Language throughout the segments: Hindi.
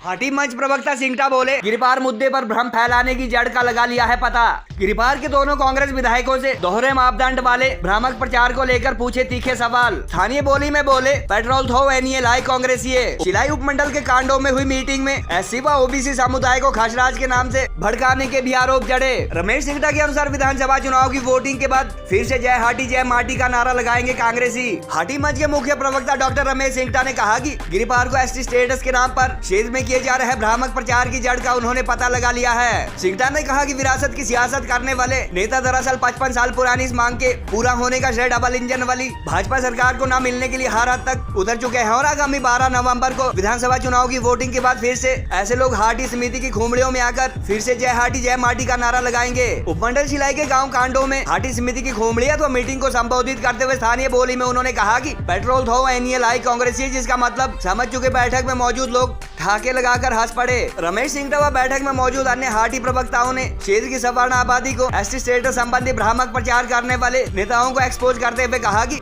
हाटी मंच प्रवक्ता सिंगटा बोले, गिरिपार मुद्दे पर भ्रम फैलाने की जड़ का लगा लिया है पता। गिरिपार के दोनों कांग्रेस विधायकों से दोहरे मापदंड वाले भ्रामक प्रचार को लेकर पूछे तीखे सवाल। स्थानीय बोली में बोले, पेट्रोल थो एनए लाई कांग्रेसीय। शिलाई उपमंडल के कांडों में हुई मीटिंग में एससी व ओबीसी समुदाय को खसराज के नाम से भड़काने के भी आरोप जड़े। रमेश सिंगटा के अनुसार विधानसभा चुनाव की वोटिंग के बाद फिर से जय हाटी जय माटी का नारा लगाएंगे कांग्रेसी। हाटी मंच के मुख्य प्रवक्ता डॉक्टर रमेश सिंगटा ने कहा कि गिरिपार को एसटी स्टेटस के नाम पर क्षेत्र में किए जा रहे भ्रामक प्रचार की जड़ का उन्होंने पता लगा लिया है। सिंगटा ने कहा कि विरासत की सियासत करने वाले नेता दरअसल 55 साल पुरानी इस मांग के पूरा होने का श्रेय डबल इंजन वाली भाजपा सरकार को न मिलने के लिए हर हद तक उतर चुके हैं और आगामी 12 नवंबर को विधानसभा चुनाव की वोटिंग के बाद फिर से ऐसे लोग हाटी समिति की खुमड़ियों में आकर फिर से जय हाटी जय माटी का नारा लगाएंगे। उपमंडल शिलाई के गाँव कांडों में हाटी समिति की खुमड़िया तो मीटिंग को संबोधित करते हुए स्थानीय बोली में उन्होंने कहा कि पेट्रोल थो एनए लाई कांग्रेसी, जिसका मतलब समझ चुके बैठक में मौजूद लोग ठाके लगाकर हंस पड़े। रमेश सिंगटा व बैठक में मौजूद अन्य हाटी प्रवक्ताओं ने क्षेत्र की सवर्ण आबादी को एसटी स्टेटस संबंधी भ्रामक प्रचार करने वाले नेताओं को एक्सपोज करते हुए कहा कि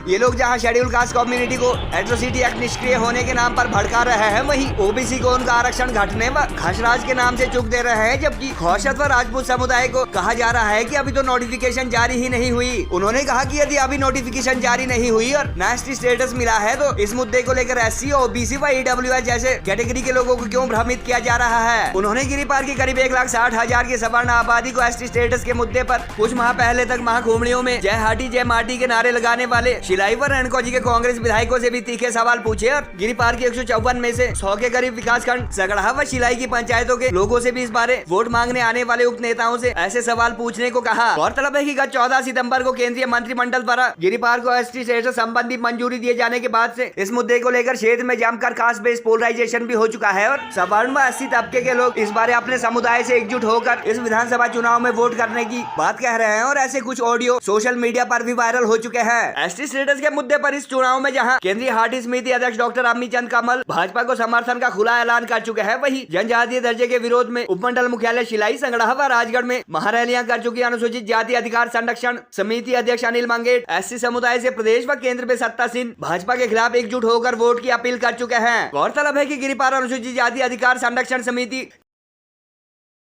ये लोग जहां शेड्यूल कास्ट कम्युनिटी को एट्रोसिटी एक्ट निष्क्रिय होने के नाम पर भड़का रहे हैं, वहीं ओबीसी को उनका आरक्षण घटने व खसराज के नाम से चुक दे रहे हैं, जबकि खौशत व राजपूत समुदाय को कहा जा रहा है कि अभी तो नोटिफिकेशन जारी ही नहीं हुई। उन्होंने कहा कि यदि अभी नोटिफिकेशन जारी नहीं हुई और न एसटी स्टेटस मिला है तो इस मुद्दे को लेकर एससी, ओबीसी व ईडब्ल्यूएस जैसे कैटेगरी के लोगों को क्यों भ्रमित किया जा रहा है। उन्होंने गिरिपार की करीब 1,60,000 की सवर्ण आबादी को एसटी स्टेटस के मुद्दे पर कुछ माह पहले तक महाकुमड़ियों में जय हाटी जय माटी के नारे लगाने वाले शिलाई व रणकोजी के कांग्रेस विधायकों से भी तीखे सवाल पूछे और गिरिपार की 154 में से 100 के करीब विकासखंड सगड़ा व शिलाई की पंचायतों के लोगों से भी इस बारे वोट मांगने आने वाले उप नेताओं से ऐसे सवाल पूछने को कहा। गौरतलब है कि गत 14 सितंबर को केंद्रीय मंत्रिमंडल द्वारा गिरिपार को एसटी स्टेटस संबंधी मंजूरी दिए जाने के बाद से इस मुद्दे को लेकर क्षेत्र में जमकर कास्ट बेस्ड पोलराइजेशन भी हो चुका है और सवर्ण व एससी तबके के लोग इस बारे अपने समुदाय से एकजुट होकर इस विधानसभा चुनाव में वोट करने की बात कह रहे हैं और ऐसे कुछ ऑडियो सोशल मीडिया पर भी वायरल हो चुके हैं। एसटी स्टेटस के मुद्दे पर इस चुनाव में जहां केंद्रीय हाटी समिति अध्यक्ष डॉक्टर अम्मी चंद कमल भाजपा को समर्थन का खुला ऐलान कर चुके हैं, वहीं जनजातीय दर्जे के विरोध में उपमंडल मुख्यालय शिलाई, संगड़ा व राजगढ़ में महारैलियां कर चुकी अनुसूचित जाति अधिकार संरक्षण समिति अध्यक्ष अनिल मंगेट एससी समुदाय से प्रदेश व केंद्र में सत्तासीन भाजपा के खिलाफ एकजुट होकर वोट की अपील कर चुके हैं। गौरतलब है कि गिरिपार अनुसूचित जाति अधिकार संरक्षण समिति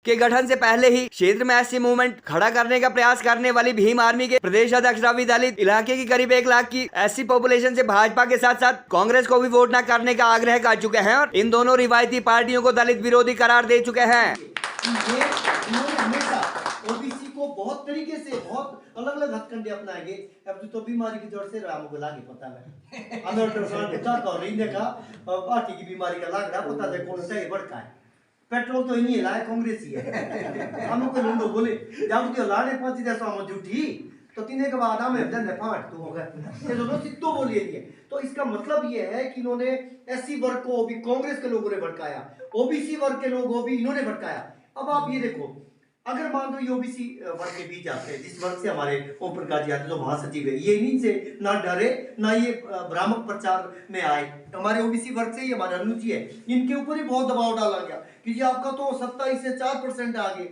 के गठन से पहले ही क्षेत्र में एससी मूवमेंट खड़ा करने का प्रयास करने वाली भीम आर्मी के प्रदेश अध्यक्ष रवि दलित इलाके की करीब 1 लाख की एससी पॉपुलेशन से भाजपा के साथ साथ कांग्रेस को भी वोट न करने का आग्रह कर चुके हैं और इन दोनों रिवायती पार्टियों को दलित विरोधी करार दे चुके हैं। ओबीसी को बहुत तरीके से बहुत अलग अलग हथकंडे अपनाएंगे। अब तो बीमारी की जड़ से राम को लागे पता है अमर प्रसाद का और नहीं देखा पार्टी की बीमारी का लाग रहा पता है कौन सा ये बड़का है। पेट्रोल तो नहीं लाए कांग्रेस ही है। हम को लोग बोले जब तो लाने पहुंची जैसा हम झूठी तो तीने के बाद हमें धन्य फाट तो होगा ये दोनों सिद्धो बोलिए दिए। तो इसका मतलब ये है कि इन्होंने एससी वर्ग को भी कांग्रेस के लोगों ने भड़काया, ओबीसी वर्ग के लोगों भी इन्होंने भड़काया। अब आप ये देखो, अगर मान लो ये ओबीसी वर्ग के बीच आते हैं जिस वर्ग से हमारे ओम प्रकाश जी आते जो महासचिव है, ये इन्हीं से ना डरे ना ये भ्रामक प्रचार में आए। हमारे ओबीसी वर्ग से ये हमारे अनुजी है, इनके ऊपर ही बहुत दबाव डाला गया कि जी आपका तो 27 से 4% आगे।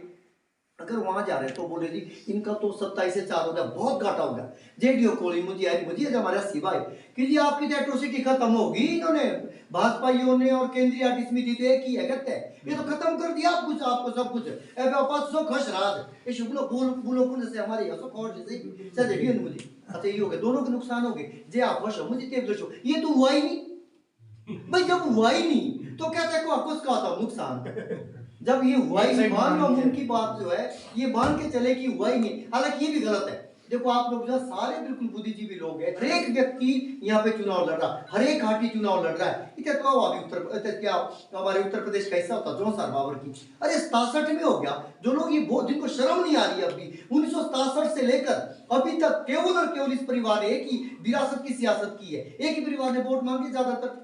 अगर वहां जा रहे तो बोले जी इनका तो 27 से 4 हो गया, बहुत घाटा हो गया। जेडीओ कोली मुझे आई मुझे हमारा सिवा है कि जी आपकी तो एट्रोसिटी खत्म होगी। इन्होंने भाजपाइयों ने और केंद्रीय हाटी समिति तो एक ही है कहते हैं ये तो खत्म कर दिया आप कुछ आपको सब कुछ ए वापस सो खुश राज ये शुक्लो बोलो कौन से हमारे हसो खोर जैसे सजे भी मुझे अच्छा ये हो गया, दोनों के नुकसान हो गए। जे आप खुश हो मुझे तेज दो ये तो हुआ ही नहीं भाई, जब हुआ ही नहीं तो कहते को आपको उसका होता नुकसान। जब ये हुआ ही नहीं, मान लो उनकी बात जो है ये मान के चले कि हुआ ही नहीं, हालांकि ये भी गलत है। देखो आप लोग जो सारे बिल्कुल बुद्धिजीवी लोग हैं, हर एक व्यक्ति यहाँ पे चुनाव लड़ रहा, हर एक हाटी चुनाव लड़ रहा है। इतना तो अभी उत्तर क्या हमारे उत्तर प्रदेश कैसा होता जो सर बाबर की अरे 67 में हो गया। जो लोग ये जिनको शर्म नहीं आ रही अभी 1967 से लेकर अभी तक केवल और केवल इस परिवार ने एक ही विरासत की सियासत की है, एक ही परिवार ने वोट मांगे ज्यादातर,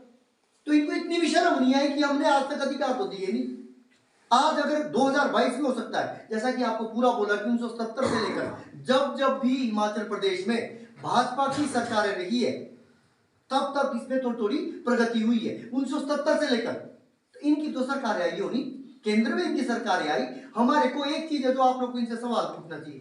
तो इनको इतनी भी शर्म नहीं आई कि हमने आज तक अधिकार तो दिए नहीं। आज अगर 2022 में हो सकता है जैसा कि आपको पूरा बोला कि 1970 से लेकर जब भी हिमाचल प्रदेश में भाजपा की सरकारें रही है तब तक इसमें थोड़ी प्रगति हुई है। 1970 से लेकर तो इनकी तो सरकारें आई होनी, केंद्र में इनकी सरकारें आई। हमारे को एक चीज है जो आप लोग को इनसे सवाल पूछना चाहिए,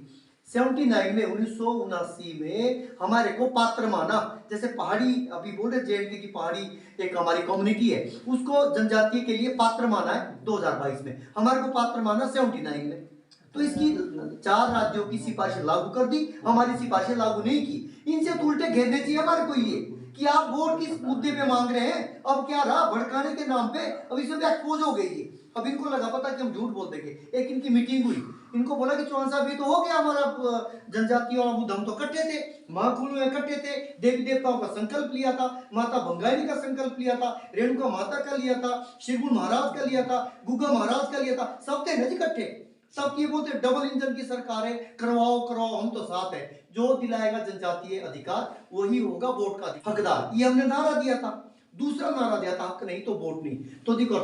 79 में 1979 में हमारे को पात्र माना। जैसे पहाड़ी अभी बोल रहे जेएनके की पहाड़ी एक हमारी कम्युनिटी है, उसको जनजातीय के लिए पात्र माना है 2022 में, हमारे को पात्र माना 79 में। तो इसकी 4 राज्यों की सिफारिशें लागू कर दी, हमारी सिफारिशें लागू नहीं की। इनसे तो उल्टे घेरने चाहिए हमारे को ये कि आप वोट किस मुद्दे पे मांग रहे हैं। अब क्या रहा, भड़काने के नाम पे अब इसमें भी एक्सपोज हो गई है। अब इनको लगा पता कि हम झूठ बोल देंगे। एक इनकी मीटिंग हुई, इनको बोला कि चौहान साहब ये तो हो गया हमारा जनजाति और बुद्ध, हम तो इकट्ठे थे, महाकुल में इकट्ठे थे, देवी देवताओं का संकल्प लिया था, माता बंगाली का संकल्प लिया था, रेणुका माता का लिया था, शिरगुल महाराज का लिया था, गुग्गा महाराज का लिया था, सब थे ना इकट्ठे। सब ये बोलते डबल इंजन की सरकार है, करवाओ करवाओ, हम तो साथ है, जो दिलाएगा जनजातीय अधिकार वही होगा वोट का हकदार, ये हमने नारा दिया था। दूसरा नारा दिया था हक नहीं तो वोट नहीं। तो देखो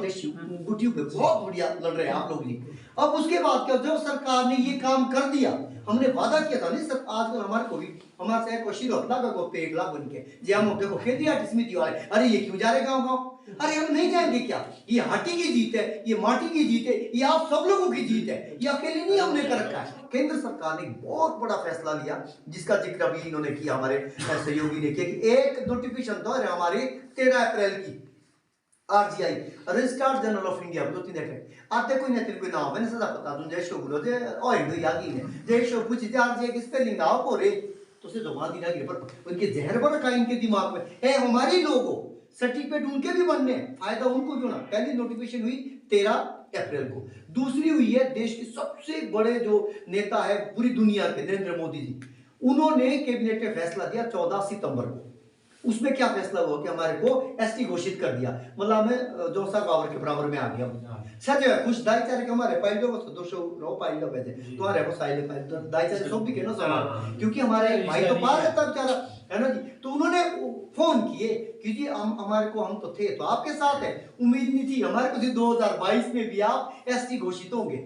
गुटियों पे बहुत बढ़िया लड़ रहे हैं आप लोग भी। अब उसके बाद क्या, जब सरकार ने ये काम कर दिया, हमने वादा किया था नहीं सर, आजकल हमारे को भी हमारे से क्वेश्चन होता है को पेट लाख बन के जे हम देखो खेती हाटी समिति वाले, अरे ये क्यों जा रहे गाँव गाँव, अरे हम नहीं जाएंगे क्या, ये हाटी की जीत है, ये माटी की जीत है, ये आप सब लोगों की जीत है, ये अकेले नहीं हमने कर रखा है। केंद्र सरकार ने बहुत बड़ा फैसला लिया जिसका जिक्र अभी इन्होंने किया, हमारे सहयोगी ने किया कि एक नोटिफिकेशन तो है हमारी 13 अप्रैल की RGI registrar general of India दो तीन देखे आते कोई ना कोई नाम है ना सदा पता तुम जैसो बोलो जे ओए दो यागी ने जैसो पूछ जे आरजीआई की स्पेलिंग आओ को रे तो से जमा दिना गिर पर उनके जहर बड़ा का इनके दिमाग में है, हमारे लोगों सर्टिफिकेट उनके भी बनने हैं, फायदा उनको भी होना। पहली नोटिफिकेशन हुई 13 अप्रैल को, दूसरी हुई है देश के सबसे बड़े जो नेता है पूरी दुनिया के नरेंद्र मोदी जी, उन्होंने कैबिनेट में फैसला दिया 14 सितंबर को। उसमें क्या फैसला हुआ कि हमारे को एसटी घोषित कर दिया, मतलब हमें 200 पावर के बराबर में आ गया। सच है कुछ दायचारे के हमारे पाइल जो 200 रो पाइल लो कहते तो हमारे को साइल पाइल दायचारे सब भी कहना सवाल, क्योंकि हमारे भाई तो पार रहता बेचारा है ना जी। तो उन्होंने फोन किए कि जी हमारे को, हम तो थे तो आपके साथ है, उम्मीद नहीं थी हमारे को 2022 में भी आप एसटी घोषित होंगे।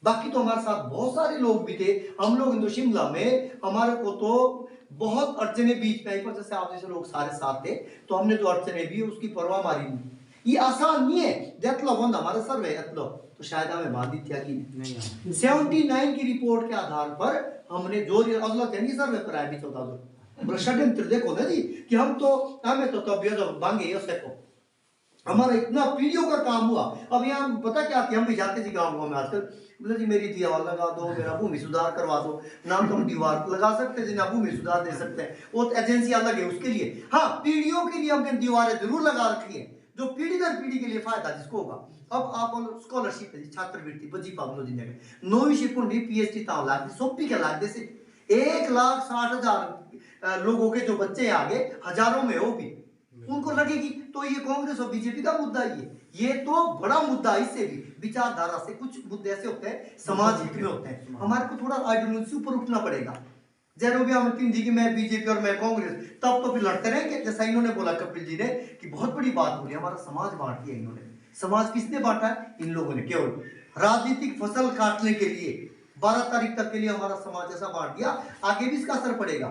बाकी तो हमारे साथ बहुत सारे लोग भी थे, हम लोग इंदो शिमला में हमारे को तो बहुत अड़चने बीच में आई, पर जैसे आप जैसे लोग सारे साथ थे तो हमने जो अड़चने भी उसकी परवाह मारी नहीं। ये आसान नहीं है, जतलो बंद हमारा सर्वे अतलो तो शायद हमें बाधित किया कि नहीं। 79 की रिपोर्ट के आधार पर हमने जो अगला कहेंगे सर्वे पर आया भी 14 षड्यंत्र देखो ना जी कि हम तो हमें तो बांगे को हमारा इतना पीढ़ियों का काम हुआ। अब यहाँ पता क्या आती है, हम भी जाते जी गाँव गाँव में आजकल बोले जी मेरी दीवार लगा दो, मेरा भूमि सुधार करवा दो, नाम तो हम दीवार लगा सकते हैं, ना भूमि सुधार दे सकते हैं, वो तो एजेंसी अलग है उसके लिए। हाँ पीढ़ियों के लिए हमने दीवारें जरूर लगा रखी है जो पीढ़ी दर पीढ़ी के लिए फायदा जिसको होगा। अब आप स्कॉलरशिप है छात्रवृत्ति बजी पाबलो जी ने 9वीं शिपुंडी पीएचडी ताव लाख सोपी के लाख से 1,60,000 लोगों के जो बच्चे आगे हजारों में हो भी उनको लगेगी। तो ये कांग्रेस और बीजेपी का मुद्दा ये तो बड़ा मुद्दा। इससे भी विचारधारा से कुछ मुद्दे ऐसे होते हैं समाज हित में होते हैं, हमारे को थोड़ा आइडियोलॉजी से ऊपर उठना पड़ेगा। जरूर भी हम तीन जी की मैं बीजेपी और मैं कांग्रेस, तब तो फिर लड़ते रहेंगे। जैसा इन्होंने बोला कपिल जी ने कि बहुत बड़ी बात बोली, हमारा समाज बांट दिया इन्होंने। समाज किसने बांटा है? इन लोगों ने, केवल राजनीतिक फसल काटने के लिए 12 तारीख तक के लिए हमारा समाज ऐसा बांट दिया, आगे भी इसका असर पड़ेगा।